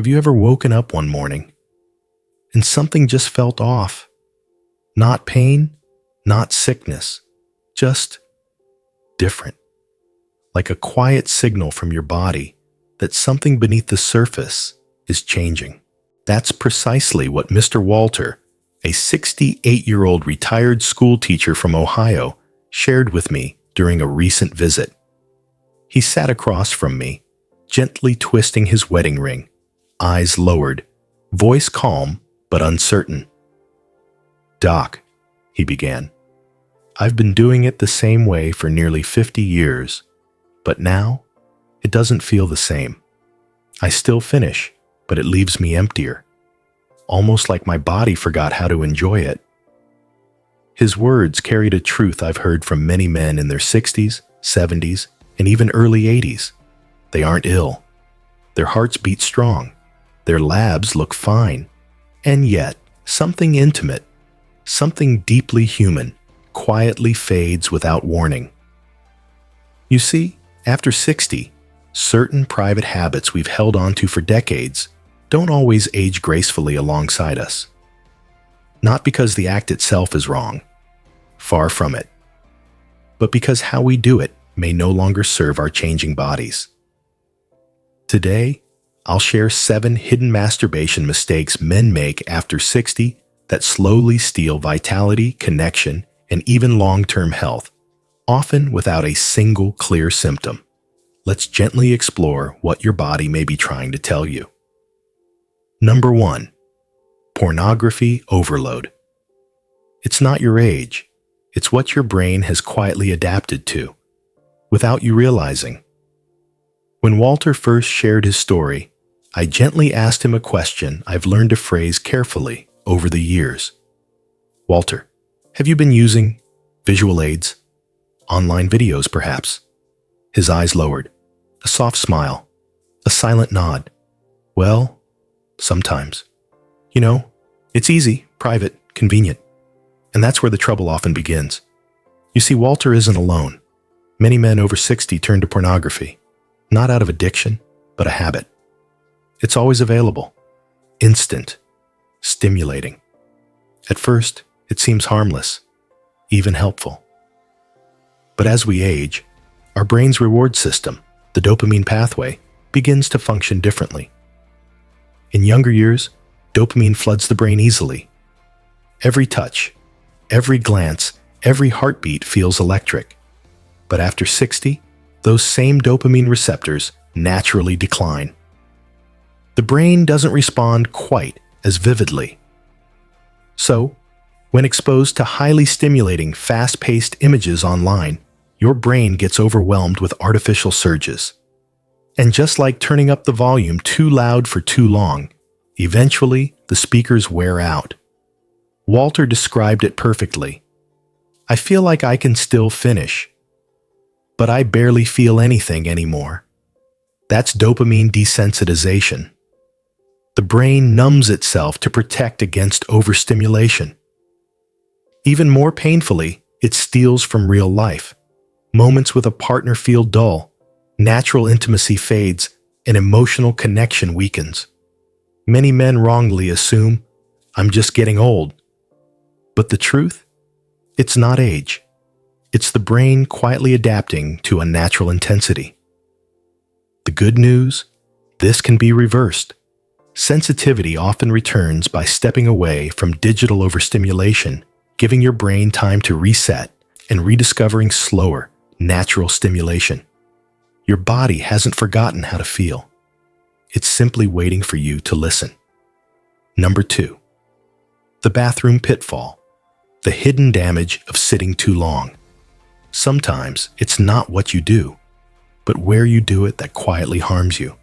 Have you ever woken up one morning and something just felt off? Not pain, not sickness, just different. Like a quiet signal from your body that something beneath the surface is changing. That's precisely what Mr. Walter, a 68-year-old retired school teacher from Ohio, shared with me during a recent visit. He sat across from me, gently twisting his wedding ring, eyes lowered, voice calm but uncertain. "Doc," he began, "I've been doing it the same way for nearly 50 years, but now it doesn't feel the same. I still finish, but it leaves me emptier, almost like my body forgot how to enjoy it." His words carried a truth I've heard from many men in their 60s, 70s, and even early 80s. They aren't ill. Their hearts beat strong. Their labs look fine. And yet, something intimate, something deeply human, quietly fades without warning. You see, after 60, certain private habits we've held onto for decades don't always age gracefully alongside us. Not because the act itself is wrong, far from it, but because how we do it may no longer serve our changing bodies. Today, I'll share 7 hidden masturbation mistakes men make after 60 that slowly steal vitality, connection, and even long-term health, often without a single clear symptom. Let's gently explore what your body may be trying to tell you. Number 1. Pornography overload. It's not your age. It's what your brain has quietly adapted to, without you realizing. When Walter first shared his story, I gently asked him a question I've learned to phrase carefully over the years. "Walter, have you been using visual aids? Online videos, perhaps?" His eyes lowered, a soft smile, a silent nod. "Well, sometimes. You know, it's easy, private, convenient. And that's where the trouble often begins." You see, Walter isn't alone. Many men over 60 turn to pornography, not out of addiction, but a habit. It's always available, instant, stimulating. At first, it seems harmless, even helpful. But as we age, our brain's reward system, the dopamine pathway, begins to function differently. In younger years, dopamine floods the brain easily. Every touch, every glance, every heartbeat feels electric. But after 60, those same dopamine receptors naturally decline. The brain doesn't respond quite as vividly. So, when exposed to highly stimulating, fast-paced images online, your brain gets overwhelmed with artificial surges. And just like turning up the volume too loud for too long, eventually the speakers wear out. Walter described it perfectly. "I feel like I can still finish, but I barely feel anything anymore." That's dopamine desensitization. The brain numbs itself to protect against overstimulation. Even more painfully, it steals from real life. Moments with a partner feel dull, natural intimacy fades, and emotional connection weakens. Many men wrongly assume, "I'm just getting old." But the truth? It's not age. It's the brain quietly adapting to unnatural intensity. The good news? This can be reversed. Sensitivity often returns by stepping away from digital overstimulation, giving your brain time to reset, and rediscovering slower, natural stimulation. Your body hasn't forgotten how to feel. It's simply waiting for you to listen. Number 2. The bathroom pitfall. The hidden damage of sitting too long. Sometimes it's not what you do, but where you do it that quietly harms you.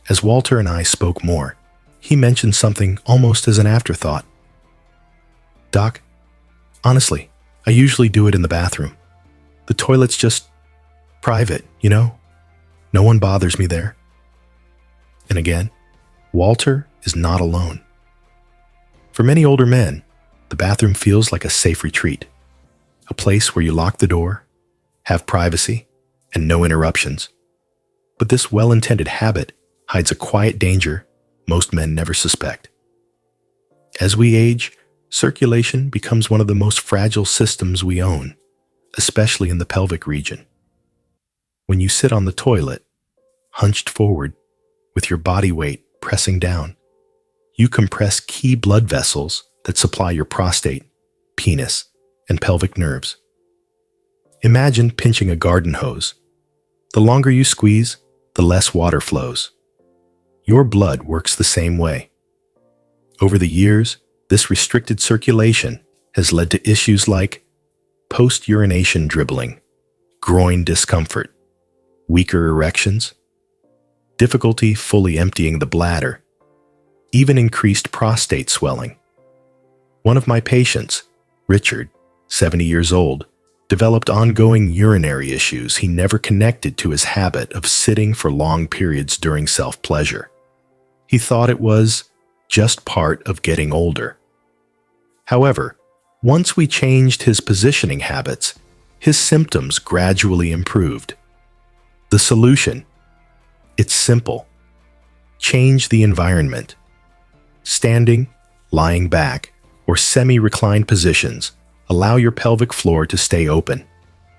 As Walter and I spoke more, he mentioned something almost as an afterthought. "Doc, honestly, I usually do it in the bathroom. The toilet's just private, you know? No one bothers me there." And again, Walter is not alone. For many older men, the bathroom feels like a safe retreat, a place where you lock the door, have privacy, and no interruptions. But this well-intended habit hides a quiet danger most men never suspect. As we age, circulation becomes one of the most fragile systems we own, especially in the pelvic region. When you sit on the toilet, hunched forward, with your body weight pressing down, you compress key blood vessels that supply your prostate, penis, and pelvic nerves. Imagine pinching a garden hose. The longer you squeeze, the less water flows. Your blood works the same way. Over the years, this restricted circulation has led to issues like post-urination dribbling, groin discomfort, weaker erections, difficulty fully emptying the bladder, even increased prostate swelling. One of my patients, Richard, 70 years old, developed ongoing urinary issues he never connected to his habit of sitting for long periods during self-pleasure. He thought it was just part of getting older. However, once we changed his positioning habits, his symptoms gradually improved. The solution? It's simple. Change the environment. Standing, lying back, or semi-reclined positions allow your pelvic floor to stay open,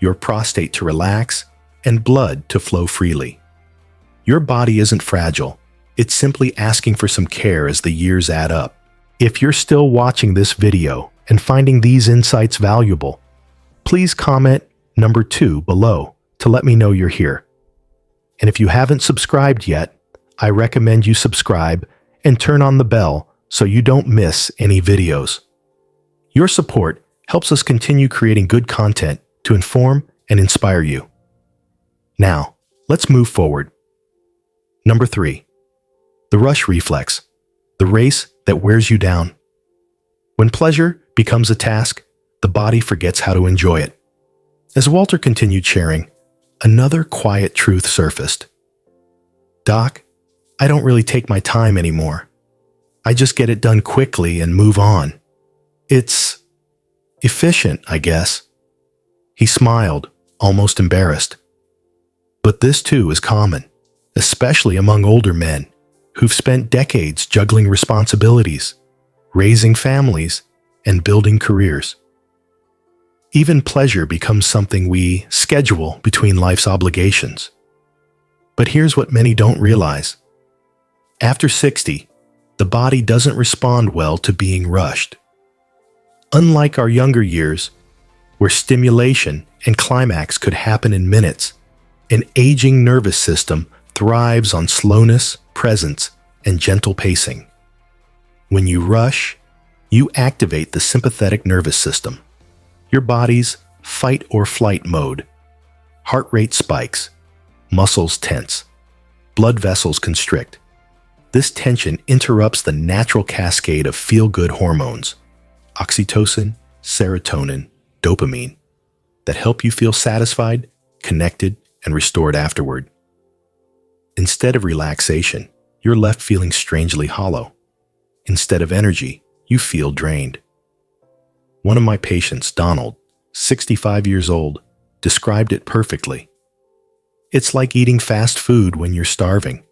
your prostate to relax, and blood to flow freely. Your body isn't fragile. It's simply asking for some care as the years add up. If you're still watching this video and finding these insights valuable, please comment number 2 below to let me know you're here. And if you haven't subscribed yet, I recommend you subscribe and turn on the bell so you don't miss any videos. Your support helps us continue creating good content to inform and inspire you. Now, let's move forward. Number 3. The rush reflex, the race that wears you down. When pleasure becomes a task, the body forgets how to enjoy it. As Walter continued sharing, another quiet truth surfaced. "Doc, I don't really take my time anymore. I just get it done quickly and move on. It's efficient, I guess." He smiled, almost embarrassed. But this too is common, especially among older men who've spent decades juggling responsibilities, raising families, and building careers. Even pleasure becomes something we schedule between life's obligations. But here's what many don't realize. After 60, the body doesn't respond well to being rushed. Unlike our younger years, where stimulation and climax could happen in minutes, an aging nervous system thrives on slowness, presence, and gentle pacing. When you rush, you activate the sympathetic nervous system, your body's fight or flight mode. Heart rate spikes, muscles tense, blood vessels constrict. This tension interrupts the natural cascade of feel-good hormones, oxytocin, serotonin, dopamine, that help you feel satisfied, connected, and restored afterward. Instead of relaxation, you're left feeling strangely hollow. Instead of energy, you feel drained. One of my patients, Donald, 65 years old, described it perfectly. It's like eating fast food when you're starving.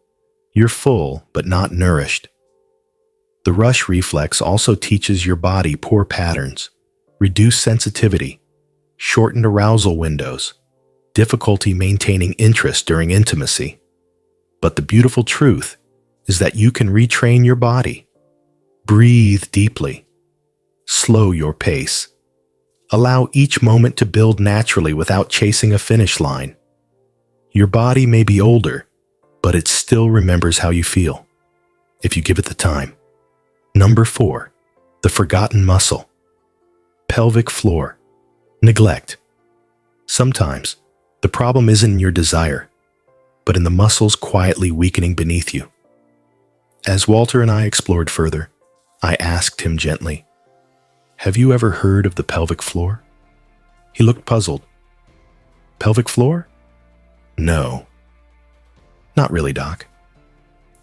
You're full, but not nourished. The rush reflex also teaches your body poor patterns, reduced sensitivity, shortened arousal windows, difficulty maintaining interest during intimacy. But the beautiful truth is that you can retrain your body. Breathe deeply. Slow your pace. Allow each moment to build naturally without chasing a finish line. Your body may be older, but it still remembers how you feel, if you give it the time. Number 4, the forgotten muscle. Pelvic floor. Neglect. Sometimes, the problem isn't in your desire, but in the muscles quietly weakening beneath you. As Walter and I explored further, I asked him gently, "Have you ever heard of the pelvic floor?" He looked puzzled. "Pelvic floor? No." "Not really, Doc."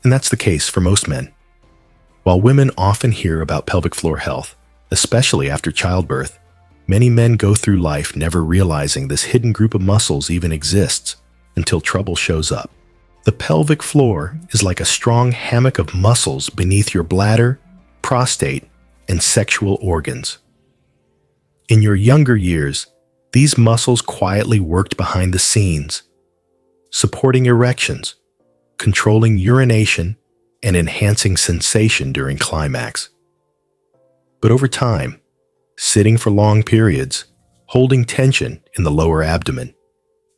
And that's the case for most men. While women often hear about pelvic floor health, especially after childbirth, many men go through life never realizing this hidden group of muscles even exists until trouble shows up. The pelvic floor is like a strong hammock of muscles beneath your bladder, prostate, and sexual organs. In your younger years, these muscles quietly worked behind the scenes, supporting erections, controlling urination, and enhancing sensation during climax. But over time, sitting for long periods, holding tension in the lower abdomen,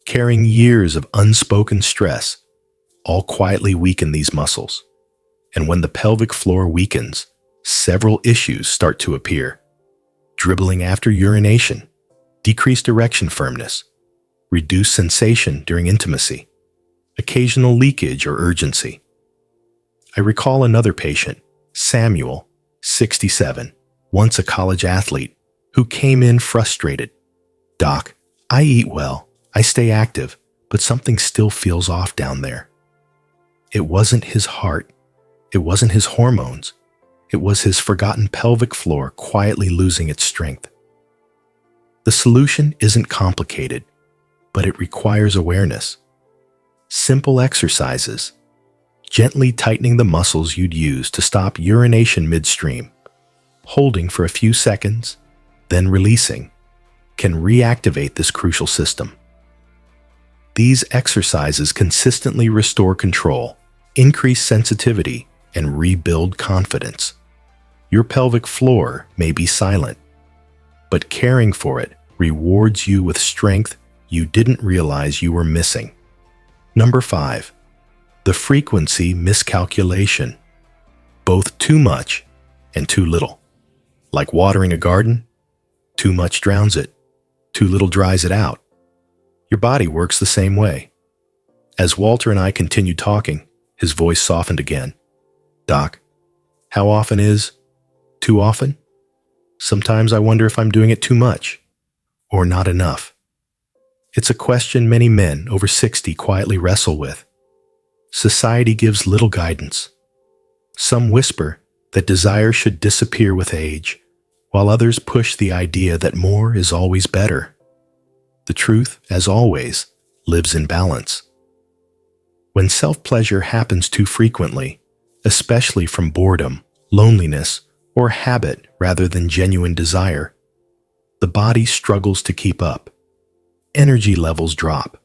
carrying years of unspoken stress, all quietly weaken these muscles. And when the pelvic floor weakens, several issues start to appear. Dribbling after urination, decreased erection firmness, reduced sensation during intimacy, occasional leakage or urgency. I recall another patient, Samuel, 67, once a college athlete, who came in frustrated. "Doc, I eat well, I stay active, but something still feels off down there." It wasn't his heart, it wasn't his hormones, it was his forgotten pelvic floor quietly losing its strength. The solution isn't complicated, but it requires awareness. Simple exercises, gently tightening the muscles you'd use to stop urination midstream, holding for a few seconds, then releasing, can reactivate this crucial system. These exercises consistently restore control, increase sensitivity, and rebuild confidence. Your pelvic floor may be silent, but caring for it rewards you with strength you didn't realize you were missing. Number 5. The frequency miscalculation. Both too much and too little. Like watering a garden, too much drowns it, too little dries it out. Your body works the same way. As Walter and I continued talking, his voice softened again. "Doc, how often is too often? Sometimes I wonder if I'm doing it too much or not enough." It's a question many men over 60 quietly wrestle with. Society gives little guidance. Some whisper that desire should disappear with age, while others push the idea that more is always better. The truth, as always, lives in balance. When self-pleasure happens too frequently, especially from boredom, loneliness, or habit rather than genuine desire, the body struggles to keep up. Energy levels drop.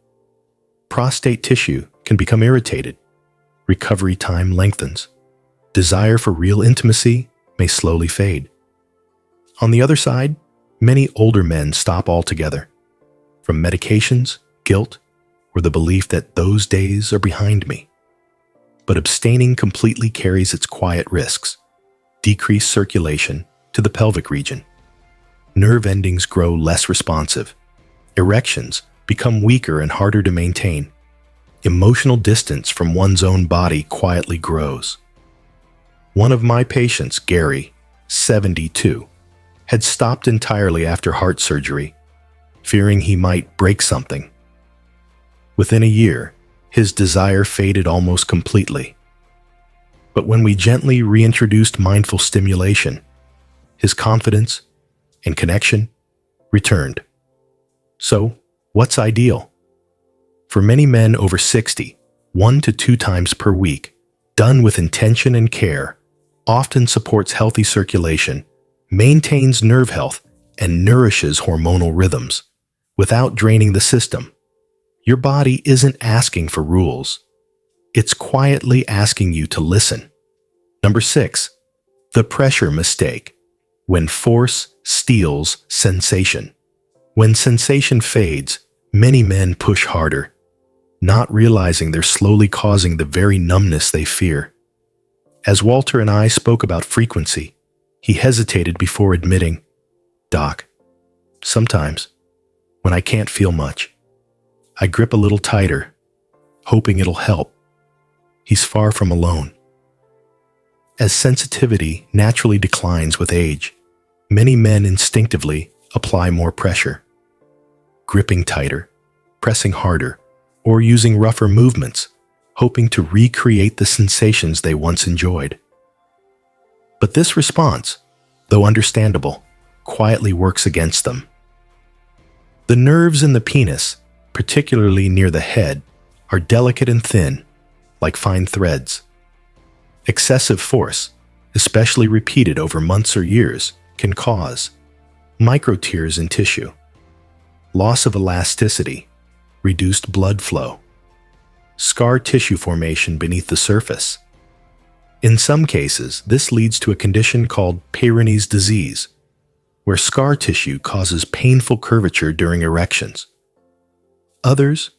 Prostate tissue can become irritated. Recovery time lengthens. Desire for real intimacy may slowly fade. On the other side, many older men stop altogether. From medications, guilt, or the belief that those days are behind me. But abstaining completely carries its quiet risks. Decreased circulation to the pelvic region. Nerve endings grow less responsive. Erections become weaker and harder to maintain. Emotional distance from one's own body quietly grows. One of my patients, Gary, 72, had stopped entirely after heart surgery, fearing he might break something. Within a year, his desire faded almost completely. But when we gently reintroduced mindful stimulation, his confidence and connection returned. So, what's ideal? For many men over 60, 1 to 2 times per week, done with intention and care, often supports healthy circulation, maintains nerve health, and nourishes hormonal rhythms, without draining the system. Your body isn't asking for rules. It's quietly asking you to listen. Number 6. The pressure mistake. When force steals sensation. When sensation fades, many men push harder, not realizing they're slowly causing the very numbness they fear. As Walter and I spoke about frequency, he hesitated before admitting, "Doc, sometimes, when I can't feel much, I grip a little tighter, hoping it'll help." He's far from alone. As sensitivity naturally declines with age, many men instinctively apply more pressure. Gripping tighter, pressing harder, or using rougher movements, hoping to recreate the sensations they once enjoyed. But this response, though understandable, quietly works against them. The nerves in the penis, particularly near the head, are delicate and thin, like fine threads. Excessive force, especially repeated over months or years, can cause micro tears in tissue, loss of elasticity, reduced blood flow, scar tissue formation beneath the surface. In some cases, this leads to a condition called Peyronie's disease, where scar tissue causes painful curvature during erections. Others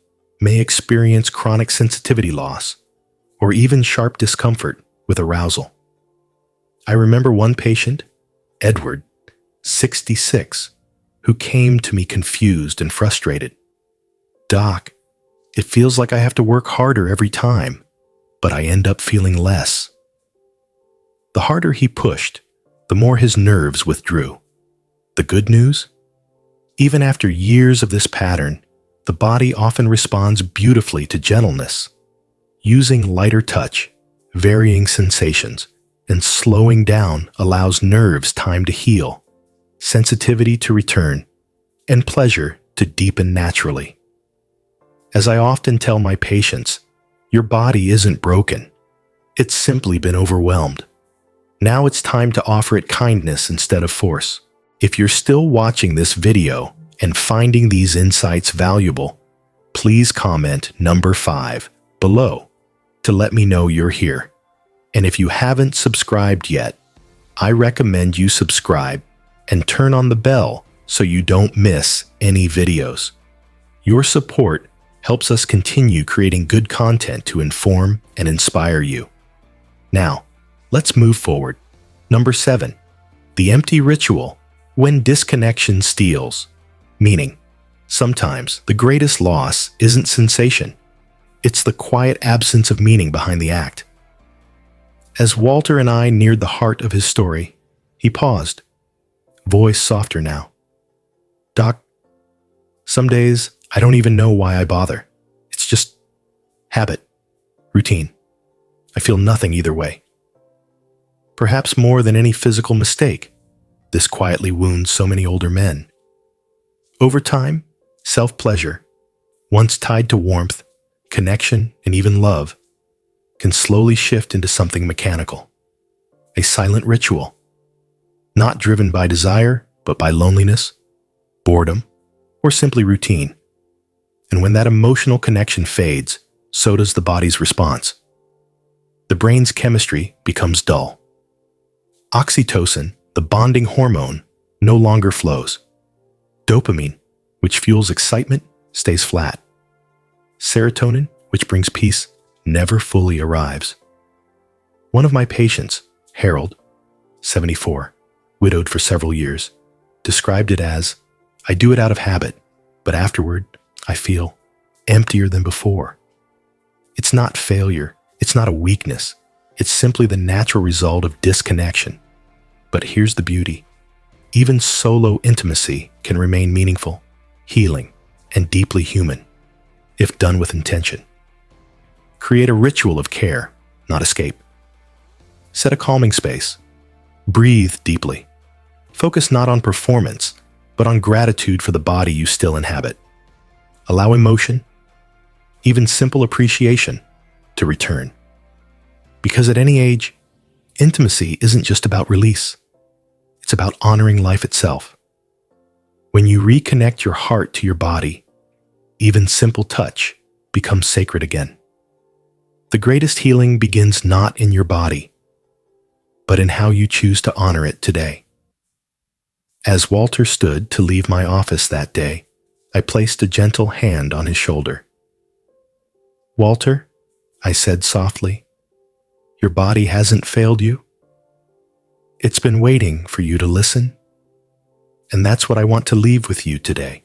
may experience chronic sensitivity loss or even sharp discomfort with arousal. I remember one patient, Edward, 66, who came to me confused and frustrated. "Doc, it feels like I have to work harder every time, but I end up feeling less." The harder he pushed, the more his nerves withdrew. The good news? Even after years of this pattern, the body often responds beautifully to gentleness. Using lighter touch, varying sensations, and slowing down allows nerves time to heal, sensitivity to return, and pleasure to deepen naturally. As I often tell my patients, your body isn't broken. It's simply been overwhelmed. Now it's time to offer it kindness instead of force. If you're still watching this video and finding these insights valuable, please comment number 5 below to let me know you're here. And if you haven't subscribed yet, I recommend you subscribe and turn on the bell so you don't miss any videos. Your support helps us continue creating good content to inform and inspire you. Now, let's move forward. Number 7, the empty ritual when disconnection steals. Meaning, sometimes the greatest loss isn't sensation. It's the quiet absence of meaning behind the act. As Walter and I neared the heart of his story, he paused, voice softer now. "Doc, some days I don't even know why I bother. It's just habit, routine. I feel nothing either way." Perhaps more than any physical mistake, this quietly wounds so many older men. Over time, self-pleasure, once tied to warmth, connection, and even love, can slowly shift into something mechanical, a silent ritual, not driven by desire, but by loneliness, boredom, or simply routine. And when that emotional connection fades, so does the body's response. The brain's chemistry becomes dull. Oxytocin, the bonding hormone, no longer flows. Dopamine, which fuels excitement, stays flat. Serotonin, which brings peace, never fully arrives. One of my patients, Harold, 74, widowed for several years, described it as, "I do it out of habit, but afterward, I feel emptier than before." It's not failure. It's not a weakness. It's simply the natural result of disconnection. But here's the beauty. Even solo intimacy can remain meaningful, healing, and deeply human, if done with intention. Create a ritual of care, not escape. Set a calming space. Breathe deeply. Focus not on performance, but on gratitude for the body you still inhabit. Allow emotion, even simple appreciation, to return. Because at any age, intimacy isn't just about release. It's about honoring life itself. When you reconnect your heart to your body, even simple touch becomes sacred again. The greatest healing begins not in your body, but in how you choose to honor it today. As Walter stood to leave my office that day, I placed a gentle hand on his shoulder. "Walter," I said softly, "your body hasn't failed you. It's been waiting for you to listen. And that's what I want to leave with you today.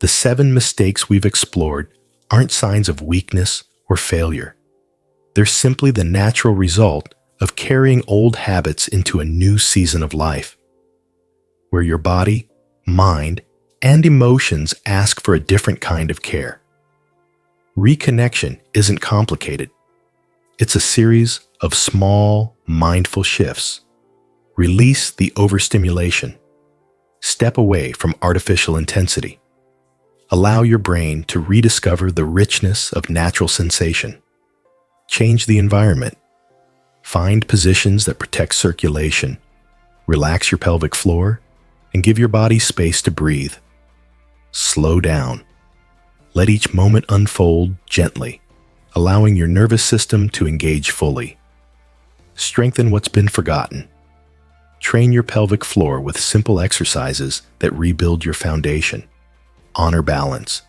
The 7 mistakes we've explored aren't signs of weakness or failure. They're simply the natural result of carrying old habits into a new season of life, where your body, mind, and emotions ask for a different kind of care. Reconnection isn't complicated. It's a series of small, mindful shifts. Release the overstimulation. Step away from artificial intensity. Allow your brain to rediscover the richness of natural sensation. Change the environment. Find positions that protect circulation. Relax your pelvic floor and give your body space to breathe. Slow down. Let each moment unfold gently, allowing your nervous system to engage fully. Strengthen what's been forgotten. Train your pelvic floor with simple exercises that rebuild your foundation. Honor balance.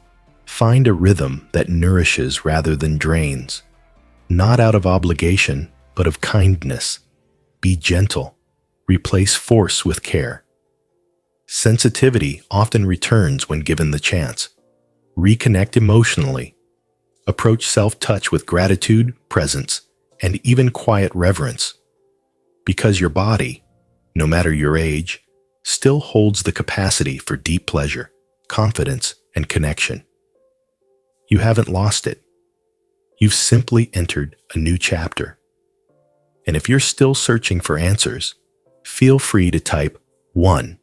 Find a rhythm that nourishes rather than drains. Not out of obligation, but of kindness. Be gentle. Replace force with care. Sensitivity often returns when given the chance. Reconnect emotionally. Approach self-touch with gratitude, presence, and even quiet reverence. Because your body, no matter your age, still holds the capacity for deep pleasure, confidence, and connection. You haven't lost it. You've simply entered a new chapter. And if you're still searching for answers, feel free to type 1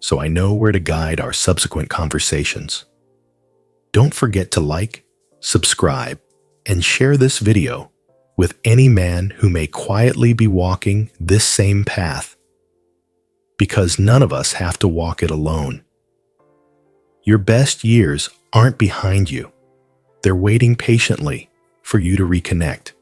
so I know where to guide our subsequent conversations. Don't forget to like, subscribe, and share this video with any man who may quietly be walking this same path, because none of us have to walk it alone. Your best years aren't behind you. They're waiting patiently for you to reconnect.